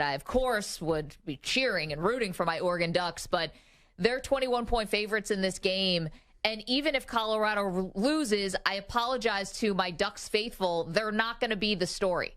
I, of course, would be cheering and rooting for my Oregon Ducks, but they're 21-point favorites in this game. And even if Colorado loses, I apologize to my Ducks faithful. They're not going to be the story.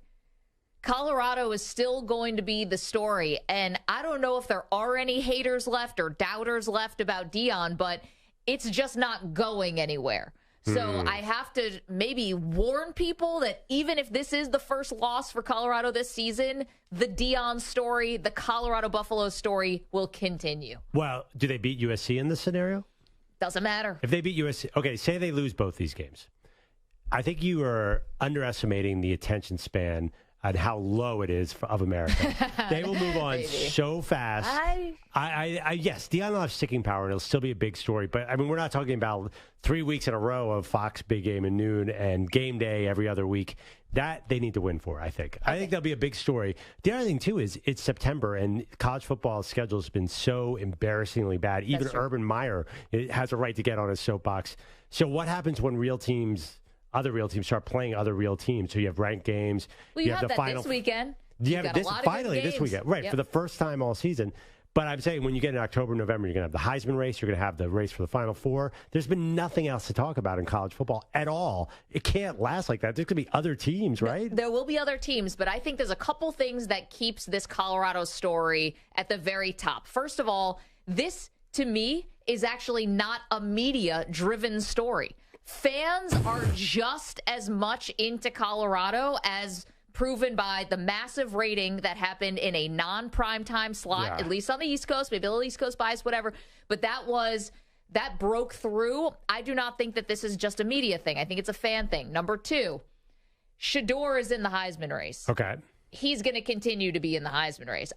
Colorado is still going to be the story. And I don't know if there are any haters left or doubters left about Deion, but it's just not going anywhere. So I have to maybe warn people that even if this is the first loss for Colorado this season, the Deion story, the Colorado Buffalo story will continue. Well, do they beat USC in this scenario? Doesn't matter. If they beat USC, okay, say they lose both these games. I think you are underestimating the attention span on how low it is of America. They will move on so fast. Yes, Deion will have sticking power, and it'll still be a big story. But, I mean, we're not talking about 3 weeks in a row of Fox Big Game and noon and game day every other week. That they need to win for, I think. I think that'll be a big story. The other thing, too, is it's September, and college football schedule has been so embarrassingly bad. Even Urban Meyer has a right to get on his soapbox. So what happens when other real teams start playing other real teams? So you have ranked games. Well, you have the that final, this weekend. You have this finally this weekend, right? Yep. For the first time all season. But I'm saying when you get in October, November, you're going to have the Heisman race. You're going to have the race for the Final Four. There's been nothing else to talk about in college football at all. It can't last like that. There's going to be other teams, right? There will be other teams, but I think there's a couple things that keeps this Colorado story at the very top. First of all, this to me is actually not a media-driven story. Fans are just as much into Colorado as proven by the massive rating that happened in a non-primetime slot, at least on the East Coast, maybe a little East Coast bias, whatever. But that broke through. I do not think that this is just a media thing. I think it's a fan thing. Number two, Shedeur is in the Heisman race. Okay. He's going to continue to be in the Heisman race.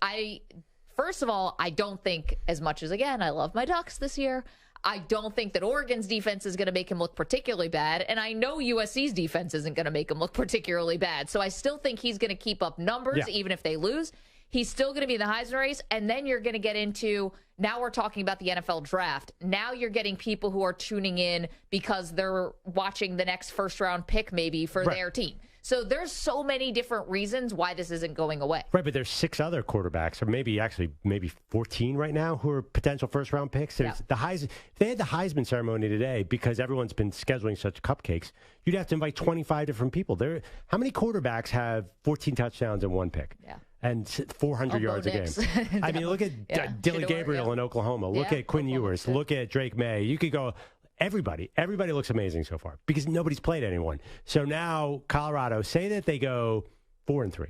First of all, I don't think, as much as, again, I love my Ducks this year, I don't think that Oregon's defense is going to make him look particularly bad, and I know USC's defense isn't going to make him look particularly bad. So I still think he's going to keep up numbers, even if they lose. He's still going to be in the Heisman race, and then you're going to get into, now we're talking about the NFL draft. Now you're getting people who are tuning in because they're watching the next first-round pick maybe for their team. So there's so many different reasons why this isn't going away. Right, but there's 6 other quarterbacks, or maybe 14 right now, who are potential first-round picks. There's if they had the Heisman ceremony today, because everyone's been scheduling such cupcakes, you'd have to invite 25 different people. How many quarterbacks have 14 touchdowns and 1 pick? Yeah. And 400 yards a game. I mean, look at Dilly Gabriel in Oklahoma. Look at Quinn Ewers. Look at Drake May. You could go... Everybody looks amazing so far because nobody's played anyone. So now Colorado, say that they go 4-3.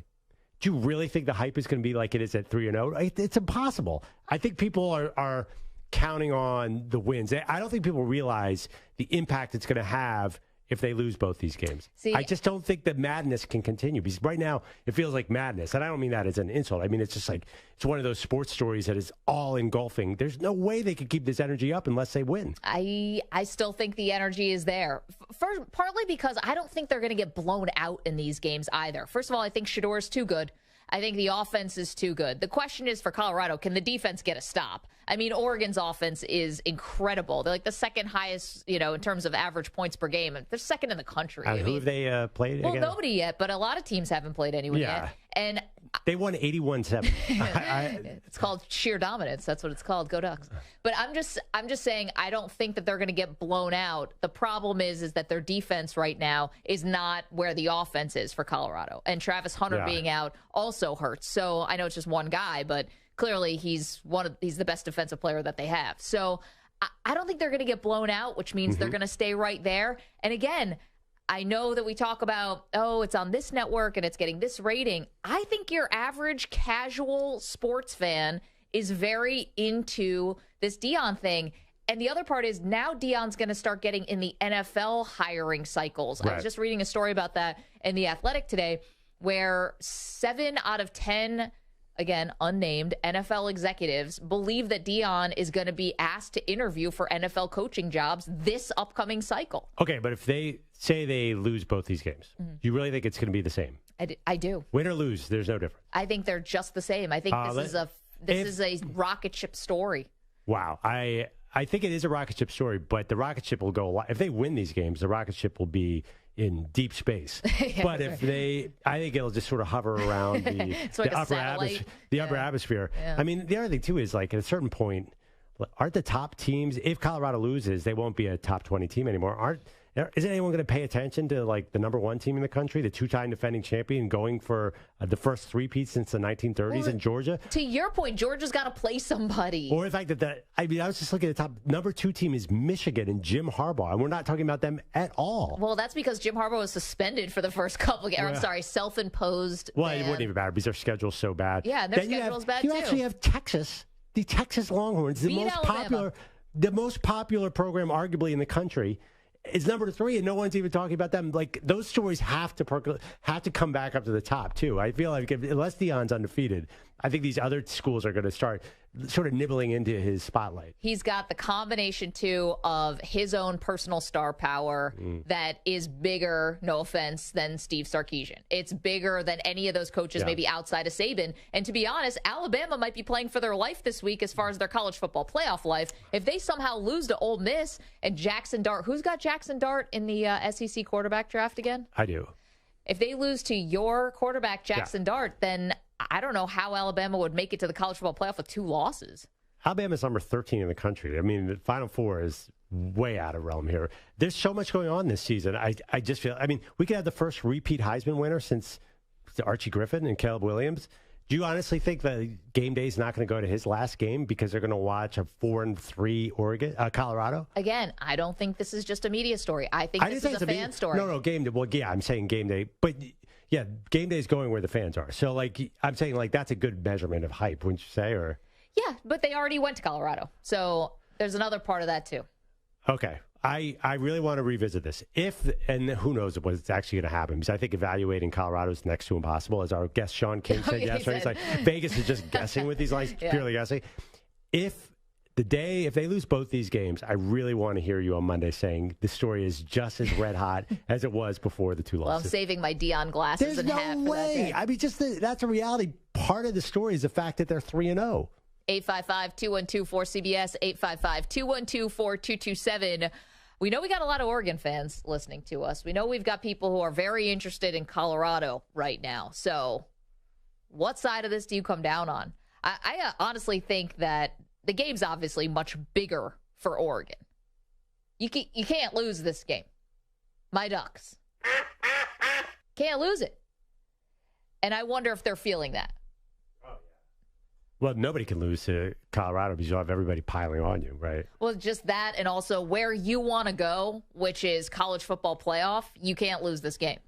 Do you really think the hype is going to be like it is at 3-0? It's impossible. I think people are counting on the wins. I don't think people realize the impact it's going to have if they lose both these games. I just don't think the madness can continue because right now it feels like madness. And I don't mean that as an insult. I mean, it's just like it's one of those sports stories that is all engulfing. There's no way they could keep this energy up unless they win. I still think the energy is there. Partly because I don't think they're going to get blown out in these games either. First of all, I think Shedeur is too good. I think the offense is too good. The question is for Colorado, can the defense get a stop? I mean, Oregon's offense is incredible. They're like the second highest, in terms of average points per game. They're second in the country. Who have they played against? Well, nobody yet, but a lot of teams haven't played anyone yet. And they won 81-7. It's called sheer dominance. That's what it's called. Go Ducks. But I'm just saying I don't think that they're going to get blown out. The problem is that their defense right now is not where the offense is for Colorado. And Travis Hunter being out also hurts. So I know it's just one guy, but clearly he's the best defensive player that they have. So I don't think they're going to get blown out, which means they're going to stay right there. And again, I know that we talk about, it's on this network and it's getting this rating. I think your average casual sports fan is very into this Deion thing. And the other part is now Deion's going to start getting in the NFL hiring cycles. Right. I was just reading a story about that in The Athletic today where 7 out of 10, again, unnamed NFL executives believe that Deion is going to be asked to interview for NFL coaching jobs this upcoming cycle. Okay, but if they say they lose both these games, do you really think it's going to be the same? I do. Win or lose, there's no difference. I think they're just the same. I think this is a rocket ship story. Wow. I think it is a rocket ship story, but the rocket ship will go a lot. If they win these games, the rocket ship will be in deep space. But if I think it'll just sort of hover around the upper atmosphere. Yeah. I mean, the other thing too is like at a certain point, aren't the top teams? If Colorado loses, they won't be a top 20 team anymore. Isn't anyone going to pay attention to like the number one team in the country, the two-time defending champion, going for the first three-peat since the 1930s in Georgia? To your point, Georgia's got to play somebody. Or the fact I was just looking at the top number two team is Michigan and Jim Harbaugh, and we're not talking about them at all. Well, that's because Jim Harbaugh was suspended for the first couple of games. I'm sorry, self-imposed. Well, it wouldn't even matter because their schedule's so bad. Yeah, their schedule's bad too. You actually have Texas, the Texas Longhorns, the most popular program arguably in the country. Is number 3, and no one's even talking about them. Like, those stories have to come back up to the top, too. I feel like unless Deion's undefeated, I think these other schools are going to start sort of nibbling into his spotlight. He's got the combination, too, of his own personal star power that is bigger, no offense, than Steve Sarkisian. It's bigger than any of those coaches, maybe outside of Saban. And to be honest, Alabama might be playing for their life this week as far as their college football playoff life. If they somehow lose to Ole Miss and Jackson Dart, who's got Jackson Dart in the SEC quarterback draft again? I do. If they lose to your quarterback, Jackson Dart, then I don't know how Alabama would make it to the college football playoff with 2 losses. Alabama's number 13 in the country. I mean, the Final Four is way out of realm here. There's so much going on this season. I just feel, I mean, we could have the first repeat Heisman winner since Archie Griffin and Caleb Williams. Do you honestly think that game day is not going to go to his last game because they're going to watch a 4-3 Colorado? Again, I don't think this is just a media story. I think this is a fan story. No, game day. Well, yeah, I'm saying game day, but yeah, game day is going where the fans are. So, like, I'm saying, like, that's a good measurement of hype, wouldn't you say? Or yeah, but they already went to Colorado, so there's another part of that too. Okay. I really want to revisit this. And who knows what's actually going to happen, because I think evaluating Colorado is next to impossible. As our guest Sean King said yesterday, it's like Vegas is just guessing with these lines, purely guessing. If they lose both these games, I really want to hear you on Monday saying the story is just as red hot as it was before the 2 losses. Well, I'm saving my Deion glasses. There's no way. I mean, that's a reality. Part of the story is the fact that they're 3-0. 855-212-4CBS, 855-212-4227. We know we got a lot of Oregon fans listening to us. We know we've got people who are very interested in Colorado right now. So what side of this do you come down on? I honestly think that the game's obviously much bigger for Oregon. You can't lose this game. My Ducks. Can't lose it. And I wonder if they're feeling that. Well, nobody can lose to Colorado because you'll have everybody piling on you, right? Well, just that, and also where you want to go, which is college football playoff, you can't lose this game.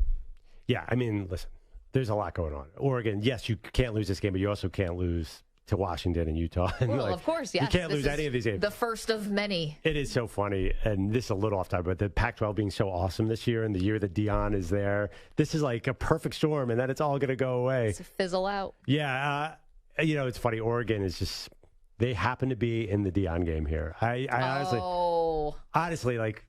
Yeah, I mean, listen, there's a lot going on. Oregon, yes, you can't lose this game, but you also can't lose to Washington and Utah. Well, of course, yes. You can't lose any of these games. The first of many. It is so funny, and this is a little off topic, but the Pac-12 being so awesome this year and the year that Deion is there, this is like a perfect storm, and then it's all going to go away. It's a fizzle out. Yeah, it's funny. Oregon is just, they happen to be in the Deion game here. I honestly, like,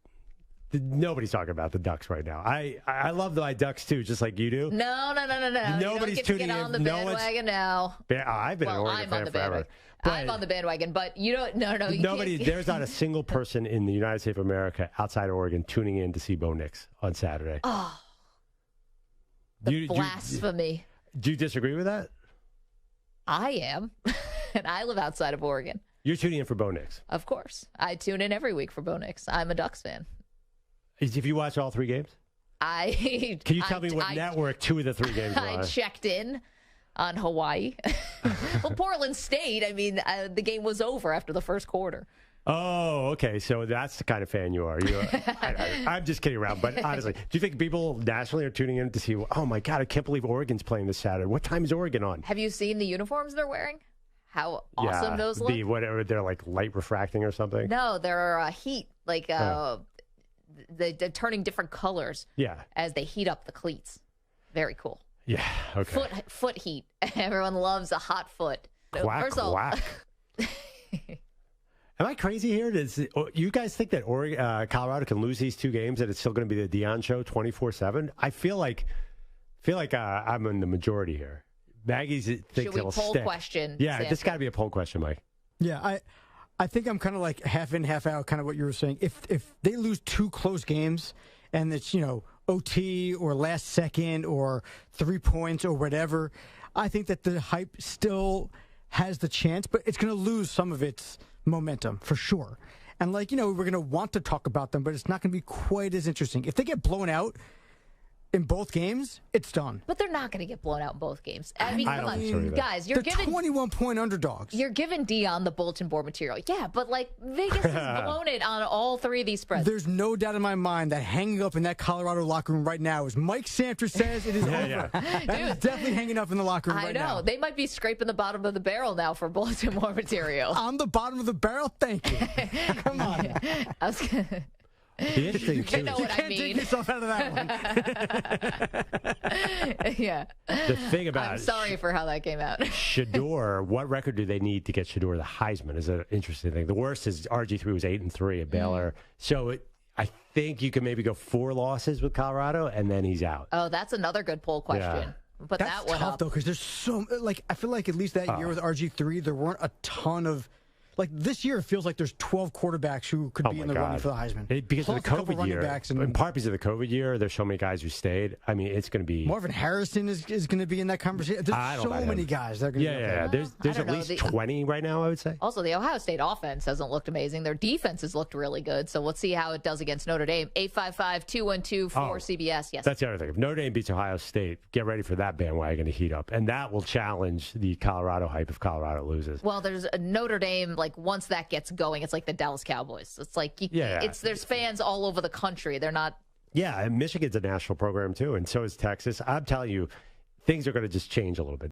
nobody's talking about the Ducks right now. I love my Ducks too, just like you do. No. Nobody's tuning in. On the bandwagon now. I've been an Oregon fan forever. I'm on the bandwagon, but you don't. No. There's not a single person in the United States of America outside of Oregon tuning in to see Bo Nix on Saturday. Oh, blasphemy. Do you disagree with that? I am, and I live outside of Oregon. You're tuning in for Bo Nix? Of course. I tune in every week for Bo Nix. I'm a Ducks fan. If you watch all 3 games? Can you tell me what network 2 of the 3 games were on? I checked in on Hawaii. Well, Portland State, I mean, the game was over after the first quarter. Oh, okay. So that's the kind of fan you are. I'm just kidding around. But honestly, do you think people nationally are tuning in to see, oh, my God, I can't believe Oregon's playing this Saturday. What time is Oregon on? Have you seen the uniforms they're wearing? How awesome those look? Whatever, they're like light refracting or something? No, they're heat. Like they're turning different colors as they heat up the cleats. Very cool. Yeah, okay. Foot heat. Everyone loves a hot foot. Quack, quack. Am I crazy here? You guys think that Colorado can lose these 2 games and it's still going to be the Deion show 24/7? I feel like I'm in the majority here. Maggie thinks it'll stick. Should we poll question? Yeah, Sam? This got to be a poll question, Mike. Yeah, I think I'm kind of like half in, half out, kind of what you were saying. If they lose 2 close games and it's OT or last second or 3 points or whatever. I think that the hype still has the chance, but it's going to lose some of its momentum for sure. And we're going to want to talk about them, but it's not going to be quite as interesting. If they get blown out in both games, it's done. But they're not going to get blown out in both games. I mean, come on. Guys, they're 21-point underdogs. You're giving Deion the bulletin board material. Yeah, but Vegas has blown it on all three of these spreads. There's no doubt in my mind that hanging up in that Colorado locker room right now, as Mike Samter says, it is over. Yeah. That is definitely hanging up in the locker room right now. I know. They might be scraping the bottom of the barrel now for bulletin board material. On the bottom of the barrel? Thank you. Come on. I was gonna... The interesting you know what I mean. Take yourself out of that one. Yeah. The thing about I'm sorry for how that came out. Shedeur, what record do they need to get Shedeur the Heisman? Is an interesting thing. The worst is RG3 was 8-3 at Baylor. So I think you can maybe go 4 losses with Colorado, and then he's out. Oh, that's another good poll question. Yeah. But That's that one tough, up. though, because there's so I feel like at least that year with RG3, there weren't a ton of. This year, it feels like there's 12 quarterbacks who could be in the running for the Heisman. Because Plus of the COVID year, in part because of the COVID year, there's so many guys who stayed. I mean, it's going to be... Marvin Harrison is going to be in that conversation. There's so many guys that are going to be up there. There's at least 20 right now, I would say. Also, the Ohio State offense hasn't looked amazing. Their defense has looked really good. So let's see how it does against Notre Dame. 855-212-4CBS. Yes. That's the other thing. If Notre Dame beats Ohio State, get ready for that bandwagon to heat up. And that will challenge the Colorado hype if Colorado loses. Well, there's a Notre Dame, once that gets going, it's like the Dallas Cowboys. It's there's fans all over the country. They're not. Yeah, and Michigan's a national program too, and so is Texas. I'm telling you, things are going to just change a little bit.